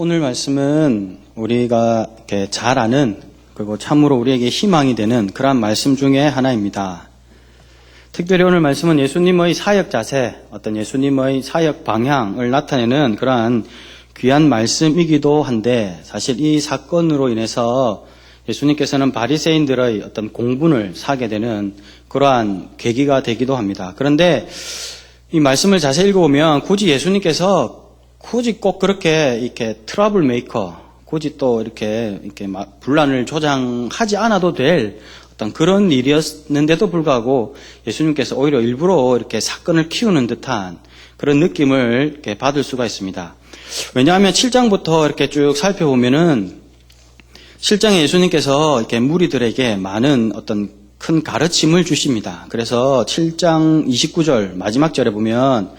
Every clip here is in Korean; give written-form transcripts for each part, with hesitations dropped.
오늘 말씀은 우리가 이렇게 잘 아는 그리고 참으로 우리에게 희망이 되는 그러한 말씀 중에 하나입니다. 특별히 오늘 말씀은 예수님의 사역 자세, 어떤 예수님의 사역 방향을 나타내는 그러한 귀한 말씀이기도 한데 사실 이 사건으로 인해서 예수님께서는 바리새인들의 어떤 공분을 사게 되는 그러한 계기가 되기도 합니다. 그런데 이 말씀을 자세히 읽어보면 굳이 예수님께서 굳이 꼭 그렇게 이렇게 트러블 메이커, 굳이 또 이렇게 막 분란을 조장하지 않아도 될 어떤 그런 일이었는데도 불구하고 예수님께서 오히려 일부러 이렇게 사건을 키우는 듯한 그런 느낌을 이렇게 받을 수가 있습니다. 왜냐하면 7장부터 이렇게 쭉 살펴보면은 7장에 예수님께서 이렇게 무리들에게 많은 어떤 큰 가르침을 주십니다. 그래서 7장 29절 마지막 절에 보면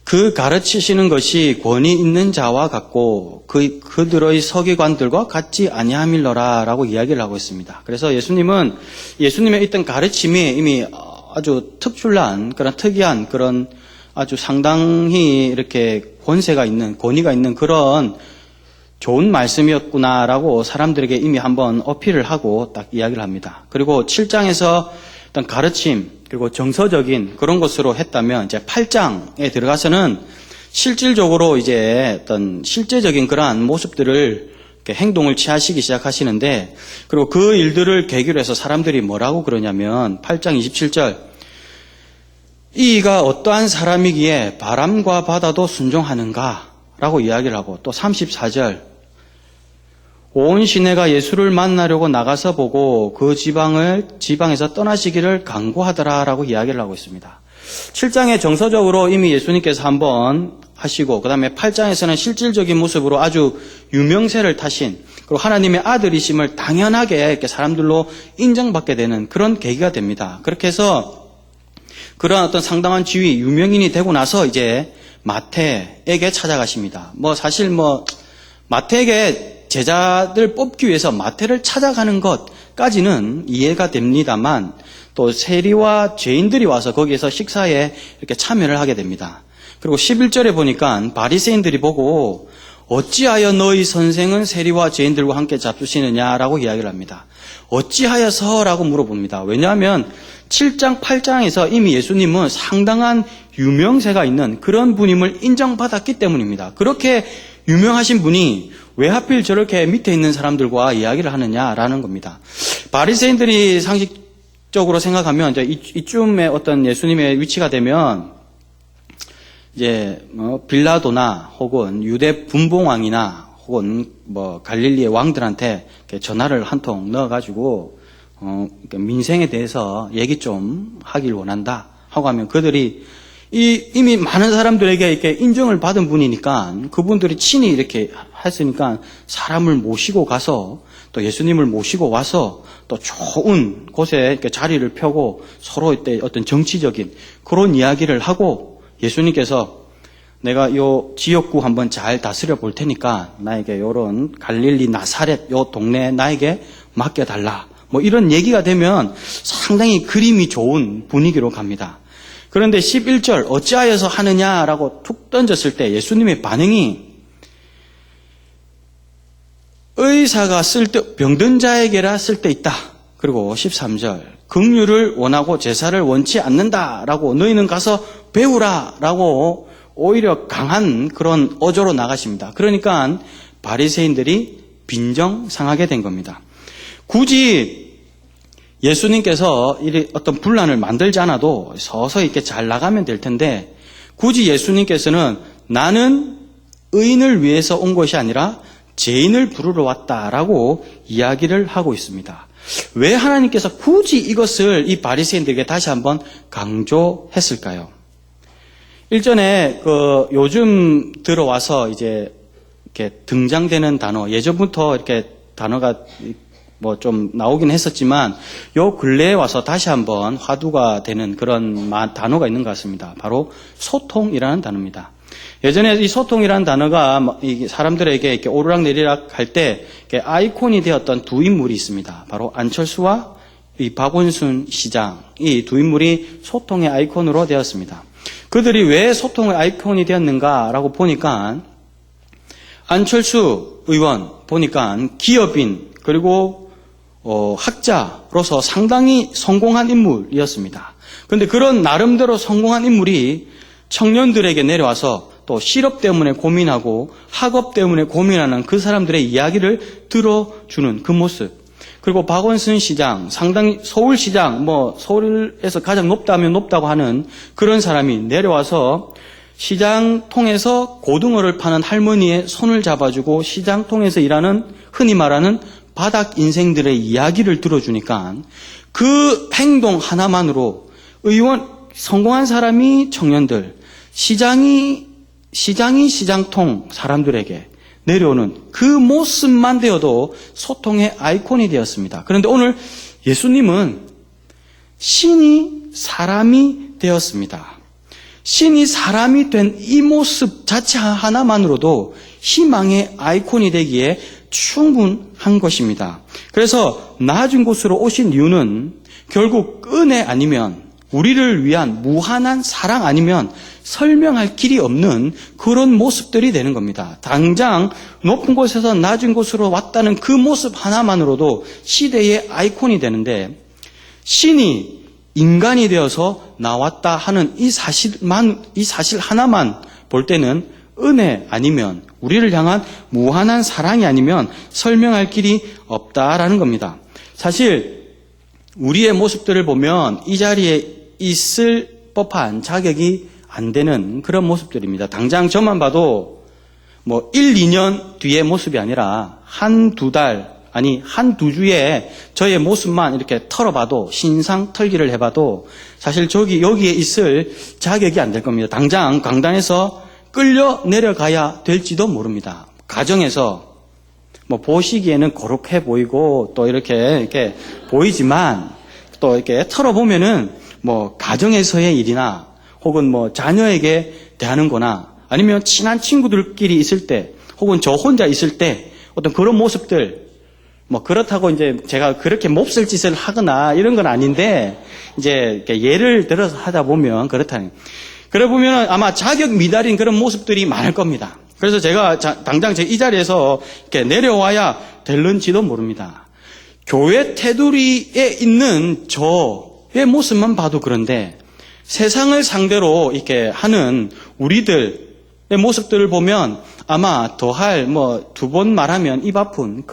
그 가르치시는 것이 권위 있는 자와 같고 그들의 서기관들과 같지 아니함일러라 라고 이야기를 하고 있습니다. 그래서 예수님은 예수님의 있던 가르침이 이미 아주 특출난 그런 특이한 그런 아주 상당히 이렇게 권위가 있는 그런 좋은 말씀이었구나라고 사람들에게 이미 한번 어필을 하고 딱 이야기를 합니다. 그리고 7장에서 어떤 가르침 그리고 정서적인 그런 것으로 했다면 이제 8장에 들어가서는 실질적으로 이제 어떤 실제적인 그러한 모습들을 행동을 취하시기 시작하시는데 그리고 그 일들을 계기로 해서 사람들이 뭐라고 그러냐면 8장 27절 이가 어떠한 사람이기에 바람과 바다도 순종하는가 라고 이야기를 하고 또 34절 온 시내가 예수를 만나려고 나가서 보고 그 지방에서 떠나시기를 강구하더라라고 이야기를 하고 있습니다. 7장에 정서적으로 이미 예수님께서 한번 하시고 그 다음에 8장에서는 실질적인 모습으로 아주 유명세를 타신 그리고 하나님의 아들이심을 당연하게 이렇게 사람들로 인정받게 되는 그런 계기가 됩니다. 그렇게 해서 그런 어떤 상당한 지위, 유명인이 되고 나서 이제 마태에게 찾아가십니다. 사실 마태에게 제자들 뽑기 위해서 마태를 찾아가는 것까지는 이해가 됩니다만 또 세리와 죄인들이 와서 거기에서 식사에 이렇게 참여를 하게 됩니다. 그리고 11절에 보니까 바리새인들이 보고 어찌하여 너희 선생은 세리와 죄인들과 함께 잡수시느냐라고 이야기를 합니다. 어찌하여서라고 물어봅니다. 왜냐하면 7장, 8장에서 이미 예수님은 상당한 유명세가 있는 그런 분임을 인정받았기 때문입니다. 그렇게 유명하신 분이 왜 하필 저렇게 밑에 있는 사람들과 이야기를 하느냐라는 겁니다. 바리새인들이 상식적으로 생각하면 이제 이쯤에 어떤 예수님의 위치가 되면 이제 빌라도나 혹은 유대 분봉왕이나 혹은 갈릴리의 왕들한테 전화를 한 통 넣어가지고 민생에 대해서 얘기 좀 하길 원한다 하고 하면 그들이 이미 많은 사람들에게 이렇게 인정을 받은 분이니까 그분들이 친히 이렇게 했으니까 사람을 모시고 가서 또 예수님을 모시고 와서 또 좋은 곳에 이렇게 자리를 펴고 서로 이때 어떤 정치적인 그런 이야기를 하고 예수님께서 내가 요 지역구 한번 잘 다스려 볼 테니까 나에게 요런 갈릴리 나사렛 요 동네 나에게 맡겨달라. 이런 얘기가 되면 상당히 그림이 좋은 분위기로 갑니다. 그런데 11절 어찌하여서 하느냐라고 툭 던졌을 때 예수님의 반응이 의사가 병든 자에게라 쓸데있다. 그리고 13절 긍휼을 원하고 제사를 원치 않는다라고 너희는 가서 배우라라고 오히려 강한 그런 어조로 나가십니다. 그러니까 바리새인들이 빈정상하게 된 겁니다. 굳이 예수님께서 어떤 분란을 만들지 않아도 서서히 이렇게 잘 나가면 될 텐데 굳이 예수님께서는 나는 의인을 위해서 온 것이 아니라 죄인을 부르러 왔다라고 이야기를 하고 있습니다. 왜 하나님께서 굳이 이것을 이 바리새인들에게 다시 한번 강조했을까요? 일전에 요즘 들어와서 이제 이렇게 등장되는 단어, 예전부터 이렇게 단어가 좀 나오긴 했었지만 요 근래에 와서 다시 한번 화두가 되는 그런 단어가 있는 것 같습니다. 바로 소통이라는 단어입니다. 예전에 이 소통이라는 단어가 사람들에게 이렇게 오르락내리락 할 때 아이콘이 되었던 두 인물이 있습니다. 바로 안철수와 이 박원순 시장, 이 두 인물이 소통의 아이콘으로 되었습니다. 그들이 왜 소통의 아이콘이 되었는가라고 보니까 안철수 의원 보니까 기업인 그리고 학자로서 상당히 성공한 인물이었습니다. 그런데 그런 나름대로 성공한 인물이 청년들에게 내려와서 또 실업 때문에 고민하고 학업 때문에 고민하는 그 사람들의 이야기를 들어주는 그 모습. 그리고 박원순 시장, 상당히 서울시장, 서울에서 가장 높다면 높다고 하는 그런 사람이 내려와서 시장 통해서 고등어를 파는 할머니의 손을 잡아주고 시장 통해서 일하는 흔히 말하는 바닥 인생들의 이야기를 들어주니까 그 행동 하나만으로 성공한 사람이 청년들, 시장이 시장통 사람들에게 내려오는 그 모습만 되어도 소통의 아이콘이 되었습니다. 그런데 오늘 예수님은 신이 사람이 되었습니다. 신이 사람이 된 이 모습 자체 하나만으로도 희망의 아이콘이 되기에 충분한 것입니다. 그래서 낮은 곳으로 오신 이유는 결국 은혜 아니면 우리를 위한 무한한 사랑 아니면 설명할 길이 없는 그런 모습들이 되는 겁니다. 당장 높은 곳에서 낮은 곳으로 왔다는 그 모습 하나만으로도 시대의 아이콘이 되는데 신이 인간이 되어서 나왔다 하는 이 사실 하나만 볼 때는 은혜 아니면 우리를 향한 무한한 사랑이 아니면 설명할 길이 없다라는 겁니다. 사실 우리의 모습들을 보면 이 자리에 있을 법한 자격이 안 되는 그런 모습들입니다. 당장 저만 봐도 1, 2년 뒤의 모습이 아니라 한두 달, 한두 주에 저의 모습만 이렇게 털어봐도, 신상 털기를 해봐도 사실 여기에 있을 자격이 안 될 겁니다. 당장 강단에서 끌려 내려가야 될지도 모릅니다. 가정에서 보시기에는 거룩해 보이고 또 이렇게 보이지만 또 이렇게 털어보면은 가정에서의 일이나 혹은 자녀에게 대하는 거나 아니면 친한 친구들끼리 있을 때 혹은 저 혼자 있을 때 어떤 그런 모습들 그렇다고 이제 제가 그렇게 몹쓸 짓을 하거나 이런 건 아닌데 이제 예를 들어서 하다 보면 그렇다는. 그래 보면 아마 자격 미달인 그런 모습들이 많을 겁니다. 그래서 제가 당장 이 자리에서 이렇게 내려와야 될는지도 모릅니다. 교회 테두리에 있는 저의 모습만 봐도 그런데 세상을 상대로 이렇게 하는 우리들의 모습들을 보면 아마 더할 두 번 말하면 입 아픈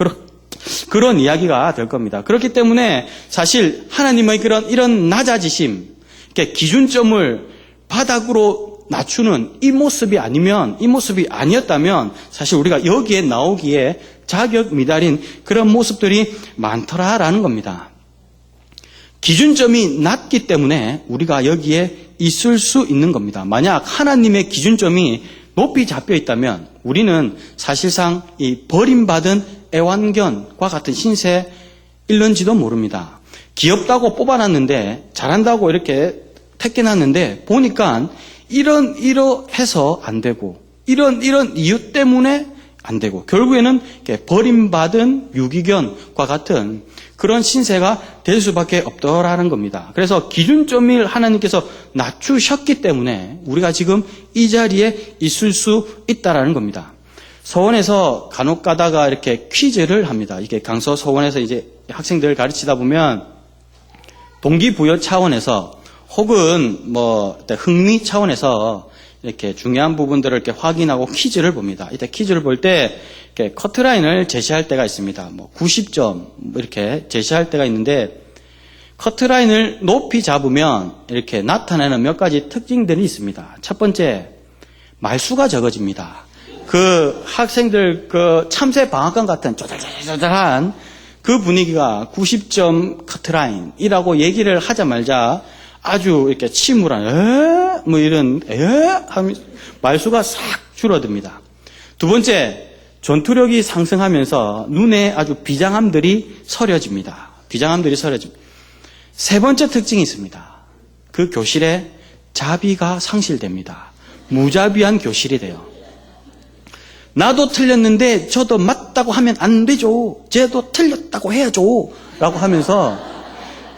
그런 이야기가 될 겁니다. 그렇기 때문에 사실 하나님의 이런 낮아지심, 이렇게 기준점을 바닥으로 낮추는 이 모습이 아니었다면 사실 우리가 여기에 나오기에 자격 미달인 그런 모습들이 많더라라는 겁니다. 기준점이 낮기 때문에 우리가 여기에 있을 수 있는 겁니다. 만약 하나님의 기준점이 높이 잡혀 있다면 우리는 사실상 이 버림받은 애완견과 같은 신세일는지도 모릅니다. 귀엽다고 뽑아놨는데 잘한다고 이렇게 택해놨는데 보니까 이러해서 안 되고 이런 이유 때문에 안 되고 결국에는 이렇게 버림받은 유기견과 같은 그런 신세가 될 수밖에 없더라는 겁니다. 그래서 기준점을 하나님께서 낮추셨기 때문에 우리가 지금 이 자리에 있을 수 있다라는 겁니다. 서원에서 간혹 가다가 이렇게 퀴즈를 합니다. 이게 강서 서원에서 이제 학생들을 가르치다 보면 동기부여 차원에서 혹은 흥미 차원에서 이렇게 중요한 부분들을 이렇게 확인하고 퀴즈를 봅니다. 이때 퀴즈를 볼 때 이렇게 커트라인을 제시할 때가 있습니다. 90점 이렇게 제시할 때가 있는데 커트라인을 높이 잡으면 이렇게 나타나는 몇 가지 특징들이 있습니다. 첫 번째, 말수가 적어집니다. 그 학생들 참새 방앗간 같은 쪼잘쪼잘한 그 분위기가 90점 커트라인이라고 얘기를 하자마자 아주 이렇게 침울한 이런 하면서 말수가 싹 줄어듭니다. 두 번째, 전투력이 상승하면서 눈에 아주 비장함들이 서려집니다. 세 번째 특징이 있습니다. 그 교실에 자비가 상실됩니다. 무자비한 교실이 돼요. 나도 틀렸는데 저도 맞다고 하면 안 되죠. 쟤도 틀렸다고 해야죠. 라고 하면서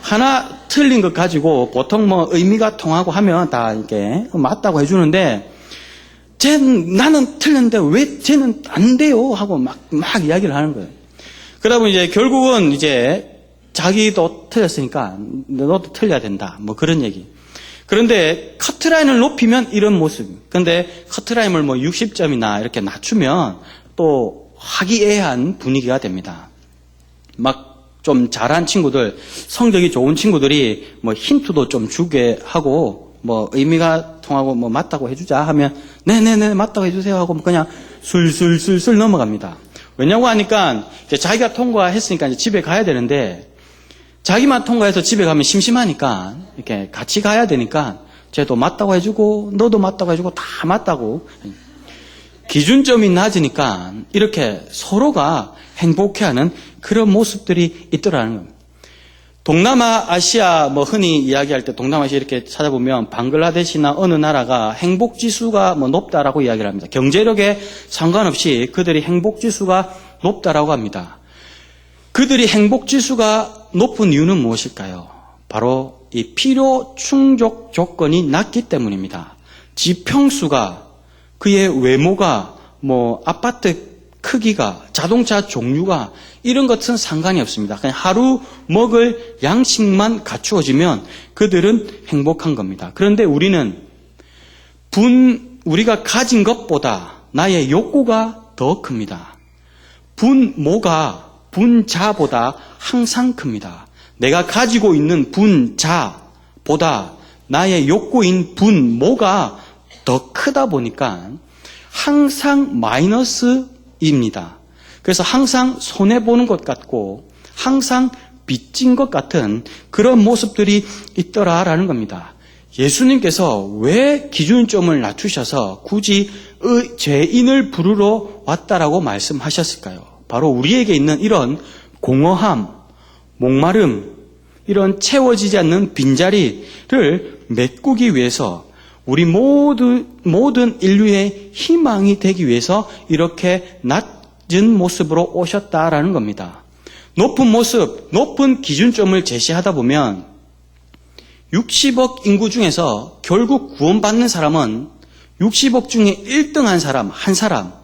하나 틀린 것 가지고 보통 의미가 통하고 하면 다 이렇게 맞다고 해주는데 나는 틀렸는데 왜 쟤는 안 돼요? 하고 막 이야기를 하는 거예요. 그러다 보면 이제 결국은 이제 자기도 틀렸으니까 너도 틀려야 된다. 뭐 그런 얘기. 그런데 커트라인을 높이면 이런 모습. 그런데 커트라인을 뭐 60점이나 이렇게 낮추면 또 화기애애한 분위기가 됩니다. 막 좀 잘한 친구들, 성적이 좋은 친구들이 뭐 힌트도 좀 주게 하고 뭐 의미가 통하고 뭐 맞다고 해주자 하면 네네네 맞다고 해주세요 하고 그냥 술술술술 넘어갑니다. 왜냐고 하니까 이제 자기가 통과했으니까 이제 집에 가야 되는데 자기만 통과해서 집에 가면 심심하니까 이렇게 같이 가야 되니까 쟤도 맞다고 해주고 너도 맞다고 해주고 다 맞다고 기준점이 낮으니까 이렇게 서로가 행복해하는 그런 모습들이 있더라는 겁니다. 동남아, 아시아 뭐 흔히 이야기할 때 동남아시아 이렇게 찾아보면 방글라데시나 어느 나라가 행복지수가 뭐 높다라고 이야기를 합니다. 경제력에 상관없이 그들이 행복지수가 높다라고 합니다. 그들이 행복지수가 높은 이유는 무엇일까요? 바로 이 필요 충족 조건이 낮기 때문입니다. 지평수가 그의 외모가 뭐 아파트 크기가 자동차 종류가 이런 것은 상관이 없습니다. 그냥 하루 먹을 양식만 갖추어지면 그들은 행복한 겁니다. 그런데 우리는 우리가 가진 것보다 나의 욕구가 더 큽니다. 분모가 분자보다 항상 큽니다. 내가 가지고 있는 분자보다 나의 욕구인 분모가 더 크다 보니까 항상 마이너스입니다. 그래서 항상 손해보는 것 같고 항상 빚진 것 같은 그런 모습들이 있더라라는 겁니다. 예수님께서 왜 기준점을 낮추셔서 굳이 죄인을 부르러 왔다라고 말씀하셨을까요? 바로 우리에게 있는 이런 공허함, 목마름, 이런 채워지지 않는 빈자리를 메꾸기 위해서 우리 모든 인류의 희망이 되기 위해서 이렇게 낮은 모습으로 오셨다라는 겁니다. 높은 모습, 높은 기준점을 제시하다 보면 60억 인구 중에서 결국 구원받는 사람은 60억 중에 1등한 사람, 한 사람,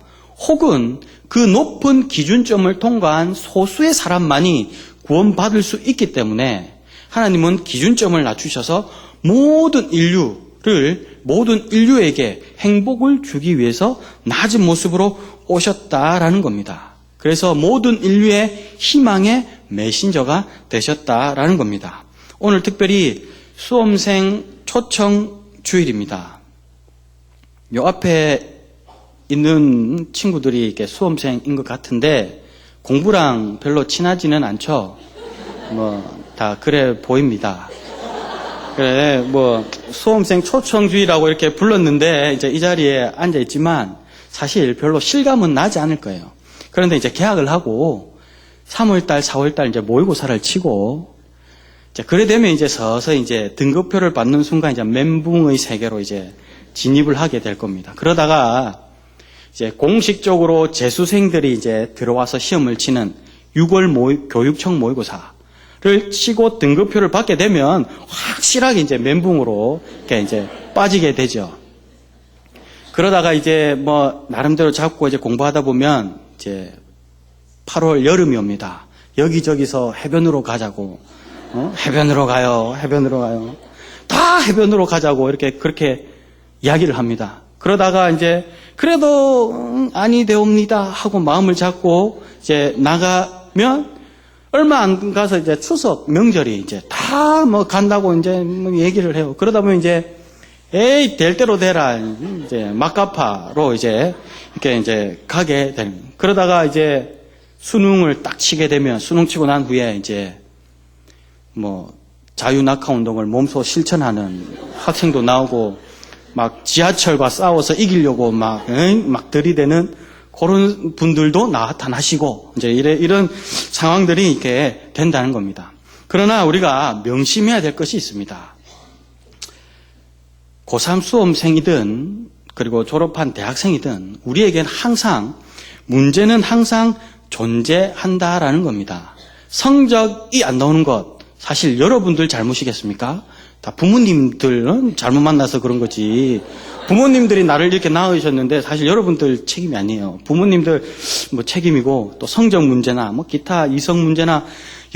혹은 그 높은 기준점을 통과한 소수의 사람만이 구원받을 수 있기 때문에 하나님은 기준점을 낮추셔서 모든 인류에게 행복을 주기 위해서 낮은 모습으로 오셨다라는 겁니다. 그래서 모든 인류의 희망의 메신저가 되셨다라는 겁니다. 오늘 특별히 수험생 초청 주일입니다. 요 앞에 있는 친구들이 이렇게 수험생인 것 같은데 공부랑 별로 친하지는 않죠. 뭐 다 그래 보입니다. 그래 뭐 수험생 초청주의라고 이렇게 불렀는데 이제 이 자리에 앉아 있지만 사실 별로 실감은 나지 않을 거예요. 그런데 이제 개학을 하고 3월달, 4월달 이제 모의고사를 치고 이제 그래 되면 이제 서서히 이제 등급표를 받는 순간 이제 멘붕의 세계로 이제 진입을 하게 될 겁니다. 그러다가 이제 공식적으로 재수생들이 이제 들어와서 시험을 치는 6월 교육청 모의고사를 치고 등급표를 받게 되면 확실하게 이제 멘붕으로 이렇게 이제 빠지게 되죠. 그러다가 이제 뭐 나름대로 잡고 이제 공부하다 보면 이제 8월 여름이 옵니다. 여기저기서 해변으로 가자고, 해변으로 가요. 다 해변으로 가자고 이렇게 그렇게 이야기를 합니다. 그러다가 이제 그래도 아니 되옵니다 하고 마음을 잡고 이제 나가면 얼마 안 가서 이제 추석 명절이 이제 다 뭐 간다고 이제 뭐 얘기를 해요. 그러다 보면 이제 에이 될 대로 되라 이제 막가파로 이제 이렇게 이제 가게 되는. 그러다가 이제 수능을 딱 치게 되면 수능 치고 난 후에 이제 뭐 자유낙하 운동을 몸소 실천하는 학생도 나오고 막 지하철과 싸워서 이기려고 막 들이대는 그런 분들도 나타나시고 이제 이런 상황들이 이렇게 된다는 겁니다. 그러나 우리가 명심해야 될 것이 있습니다. 고3 수험생이든 그리고 졸업한 대학생이든 우리에겐 항상 문제는 항상 존재한다라는 겁니다. 성적이 안 나오는 것 사실 여러분들 잘못이겠습니까? 다 부모님들은 잘못 만나서 그런 거지. 부모님들이 나를 이렇게 낳으셨는데 사실 여러분들 책임이 아니에요. 부모님들 뭐 책임이고 또 성적 문제나 뭐 기타 이성 문제나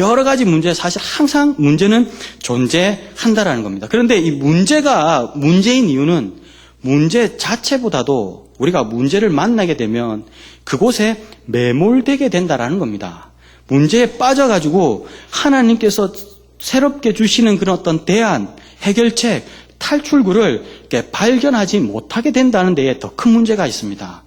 여러 가지 문제, 사실 항상 문제는 존재한다라는 겁니다. 그런데 이 문제가 문제인 이유는 문제 자체보다도 우리가 문제를 만나게 되면 그곳에 매몰되게 된다라는 겁니다. 문제에 빠져가지고 하나님께서 새롭게 주시는 그런 어떤 대안, 해결책, 탈출구를 이렇게 발견하지 못하게 된다는 데에 더 큰 문제가 있습니다.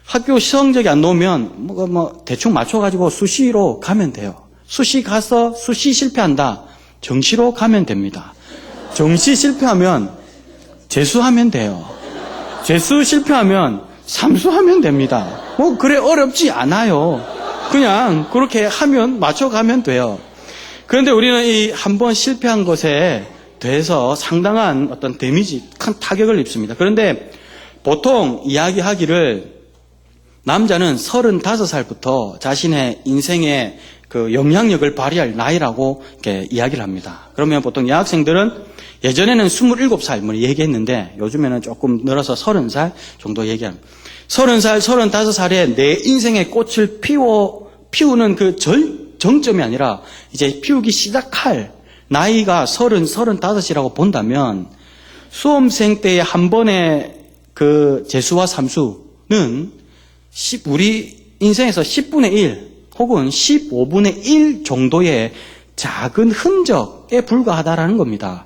학교 성적이 안 나오면 대충 맞춰가지고 수시로 가면 돼요. 수시 가서 수시 실패한다. 정시로 가면 됩니다. 정시 실패하면 재수하면 돼요. 재수 실패하면 삼수하면 됩니다. 그래 어렵지 않아요. 그냥 그렇게 하면 맞춰가면 돼요. 그런데 우리는 이 한 번 실패한 것에 대해서 상당한 어떤 데미지, 큰 타격을 입습니다. 그런데 보통 이야기하기를 남자는 35살부터 자신의 인생의 그 영향력을 발휘할 나이라고 이렇게 이야기를 합니다. 그러면 보통 여학생들은 예전에는 27살 뭐 얘기했는데 요즘에는 조금 늘어서 30살 정도 얘기합니다. 30살, 35살에 내 인생의 꽃을 피우는 그 정점이 아니라 이제 피우기 시작할 나이가 30, 35이라고 본다면 수험생 때의 한 번의 그 재수와 삼수는 우리 인생에서 10분의 1 혹은 15분의 1 정도의 작은 흔적에 불과하다라는 겁니다.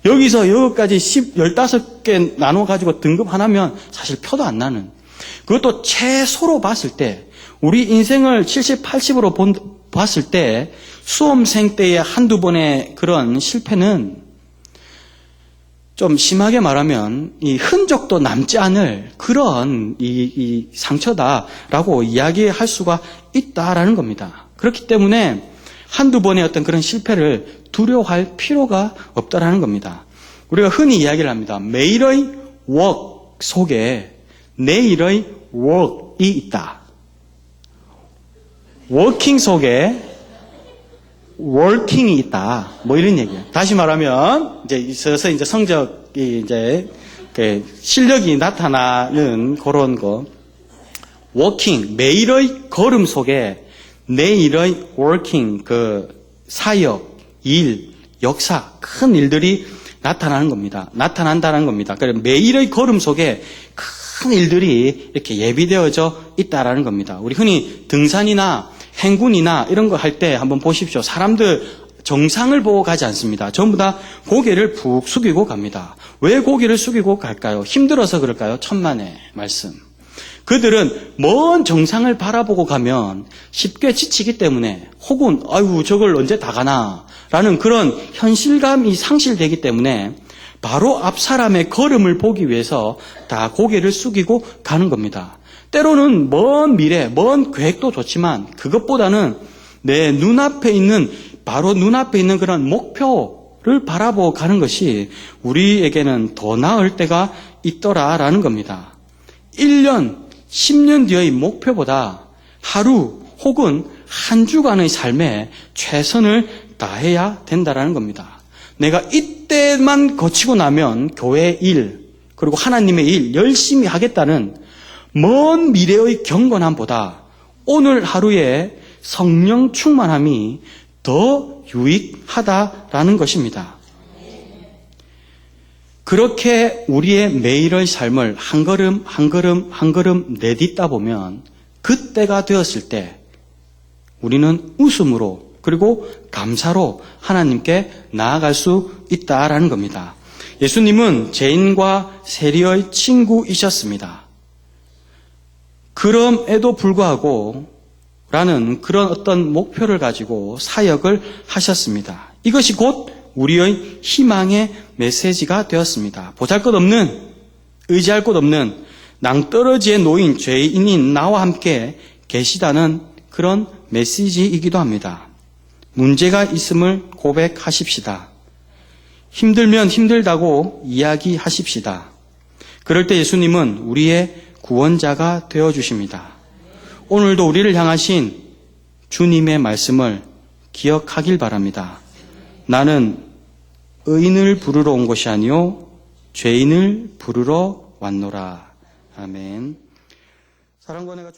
여기서 여기까지 15개 나눠가지고 등급 하나면 사실 표도 안 나는, 그것도 최소로 봤을 때 우리 인생을 70, 80으로 봤을 때 수험생 때의 한두 번의 그런 실패는 좀 심하게 말하면 이 흔적도 남지 않을 그런 이 상처다라고 이야기할 수가 있다라는 겁니다. 그렇기 때문에 한두 번의 어떤 그런 실패를 두려워할 필요가 없다라는 겁니다. 우리가 흔히 이야기를 합니다. 매일의 work 속에 내일의 work이 있다. working 속에 working이 있다. 뭐 이런 얘기예요. 다시 말하면 이제 있어서 이제 성적이 이제 실력이 나타나는 그런 거. working, 매일의 걸음 속에 내일의 working, 그 사역, 일, 역사, 큰 일들이 나타나는 겁니다. 나타난다는 겁니다. 그래서 매일의 걸음 속에 큰 일들이 이렇게 예비되어져 있다라는 겁니다. 우리 흔히 등산이나 행군이나 이런 거 할 때 한번 보십시오. 사람들 정상을 보고 가지 않습니다. 전부 다 고개를 푹 숙이고 갑니다. 왜 고개를 숙이고 갈까요? 힘들어서 그럴까요? 천만의 말씀. 그들은 먼 정상을 바라보고 가면 쉽게 지치기 때문에, 혹은 아이고 저걸 언제 다 가나 라는 그런 현실감이 상실되기 때문에 바로 앞 사람의 걸음을 보기 위해서 다 고개를 숙이고 가는 겁니다. 때로는 먼 미래, 먼 계획도 좋지만 그것보다는 내 눈앞에 있는, 바로 눈앞에 있는 그런 목표를 바라보고 가는 것이 우리에게는 더 나을 때가 있더라라는 겁니다. 1년, 10년 뒤의 목표보다 하루 혹은 한 주간의 삶에 최선을 다해야 된다라는 겁니다. 내가 이때만 거치고 나면 교회 일, 그리고 하나님의 일 열심히 하겠다는 먼 미래의 경건함보다 오늘 하루의 성령 충만함이 더 유익하다라는 것입니다. 그렇게 우리의 매일의 삶을 한 걸음 한 걸음 한 걸음 내딛다 보면 그때가 되었을 때 우리는 웃음으로 그리고 감사로 하나님께 나아갈 수 있다라는 겁니다. 예수님은 죄인과 세리의 친구이셨습니다. 그럼에도 불구하고 라는 그런 어떤 목표를 가지고 사역을 하셨습니다. 이것이 곧 우리의 희망의 메시지가 되었습니다. 보잘것없는, 의지할 곳 없는 낭떠러지에 놓인 죄인인 나와 함께 계시다는 그런 메시지이기도 합니다. 문제가 있음을 고백하십시다. 힘들면 힘들다고 이야기하십시다. 그럴 때 예수님은 우리의 구원자가 되어주십니다. 오늘도 우리를 향하신 주님의 말씀을 기억하길 바랍니다. 나는 의인을 부르러 온 것이 아니요 죄인을 부르러 왔노라. 아멘. 사랑과 내가